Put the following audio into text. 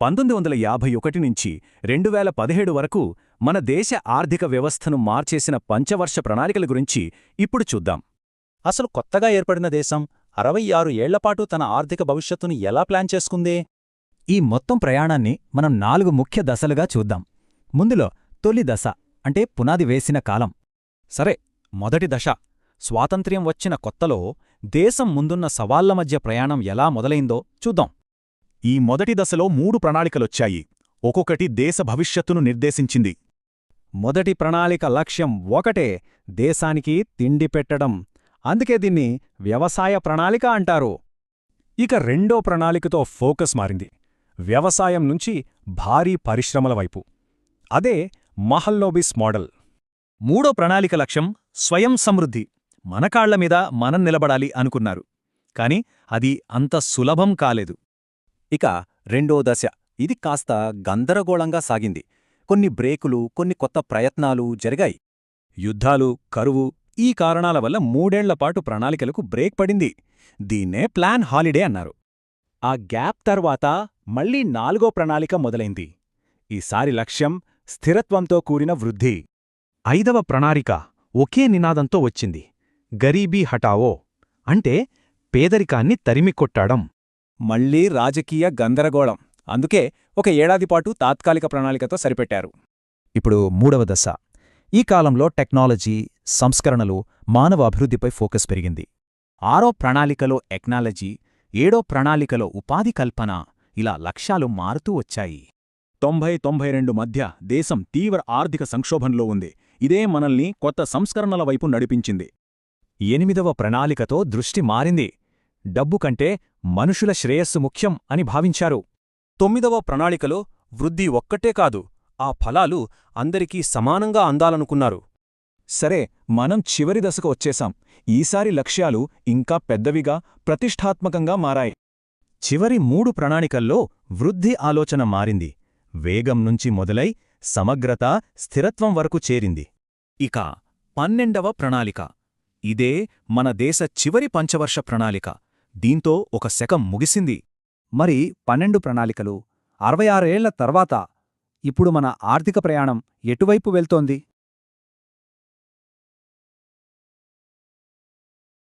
1951 నుంచి 2017 వరకు మన దేశ ఆర్థిక వ్యవస్థను మార్చేసిన పంచవర్ష ప్రణాళికల గురించి ఇప్పుడు చూద్దాం. అసలు కొత్తగా ఏర్పడిన దేశం 66 ఏళ్లపాటు తన ఆర్థిక భవిష్యత్తును ఎలా ప్లాన్ చేసుకుందే? ఈ మొత్తం ప్రయాణాన్ని మనం 4 ముఖ్య దశలుగా చూద్దాం. ముందులో తొలి దశ అంటే పునాది వేసిన కాలం. సరే, మొదటి దశ స్వాతంత్ర్యం వచ్చిన కొత్తలో దేశం ముందున్న సవాళ్ల మధ్య ప్రయాణం ఎలా మొదలైందో చూద్దాం. ఈ మొదటి దశలో 3 ప్రణాళికలొచ్చాయి. ఒక్కొక్కటి దేశ భవిష్యత్తును నిర్దేశించింది. మొదటి ప్రణాళిక లక్ష్యం ఒకటే, దేశానికి తిండి పెట్టడం. అందుకే దీన్ని వ్యవసాయ ప్రణాళిక అంటారు. ఇక రెండో ప్రణాళికతో ఫోకస్ మారింది, వ్యవసాయం నుంచి భారీ పరిశ్రమల వైపు. అదే మహల్నోబిస్ మోడల్. మూడో ప్రణాళిక లక్ష్యం స్వయం సమృద్ధి. మన కాళ్లమీద మనం నిలబడాలి అనుకున్నారు. కాని అది అంత సులభం కాలేదు. ఇక రెండో దశ, ఇది కాస్త గందరగోళంగా సాగింది. కొన్ని బ్రేకులు, కొన్ని కొత్త ప్రయత్నాలు జరిగాయి. యుద్ధాలు, కరువు, ఈ కారణాల వల్ల 3 ఏళ్లపాటు ప్రణాళికలకు బ్రేక్ పడింది. దీన్నే ప్లాన్ హాలిడే అన్నారు. ఆ గ్యాప్ తర్వాత మళ్లీ 4వ ప్రణాళిక మొదలైంది. ఈసారి లక్ష్యం స్థిరత్వంతో కూడిన వృద్ధి. 5వ ప్రణాళిక ఒకే నినాదంతో వచ్చింది, గరీబీ హటావో, అంటే పేదరికాన్ని తరిమికొట్టడం. మళ్లీ రాజకీయ గందరగోళం. అందుకే 1 ఏడాదిపాటు తాత్కాలిక ప్రణాళికతో సరిపెట్టారు. ఇప్పుడు మూడవ దశ. ఈ కాలంలో టెక్నాలజీ, సంస్కరణలు, మానవ అభివృద్ధిపై ఫోకస్ పెరిగింది. 6వ ప్రణాళికలో ఎక్నాలజీ, 7వ ప్రణాళికలో ఉపాధి కల్పన, ఇలా లక్ష్యాలు మారుతూ వచ్చాయి. 90-92 మధ్య దేశం తీవ్ర ఆర్థిక సంక్షోభంలో ఉంది. ఇదే మనల్ని కొత్త సంస్కరణల వైపు నడిపించింది. 8వ ప్రణాళికతో దృష్టి మారింది. డబ్బు కంటే మనుషుల శ్రేయస్సు ముఖ్యం అని భావించారు. 9వ ప్రణాళికలో వృద్ధి ఒక్కటే కాదు, ఆ ఫలాలు అందరికీ సమానంగా అందాలనుకున్నారు. సరే, మనం చివరి దశకు వచ్చేశాం. ఈసారి లక్ష్యాలు ఇంకా పెద్దవిగా, ప్రతిష్ఠాత్మకంగా మారాయి. చివరి 3 ప్రణాళికల్లో వృద్ధి ఆలోచన మారింది. వేగం నుంచి మొదలై సమగ్రత, స్థిరత్వం వరకు చేరింది. ఇక 12వ ప్రణాళిక. ఇదే మన దేశ చివరి పంచవర్ష ప్రణాళిక. దీంతో ఒక శకం ముగిసింది. మరి 12 ప్రణాళికలు, 66 ఏళ్ల తర్వాత ఇప్పుడు మన ఆర్థిక ప్రయాణం ఎటువైపు వెళ్తోంది?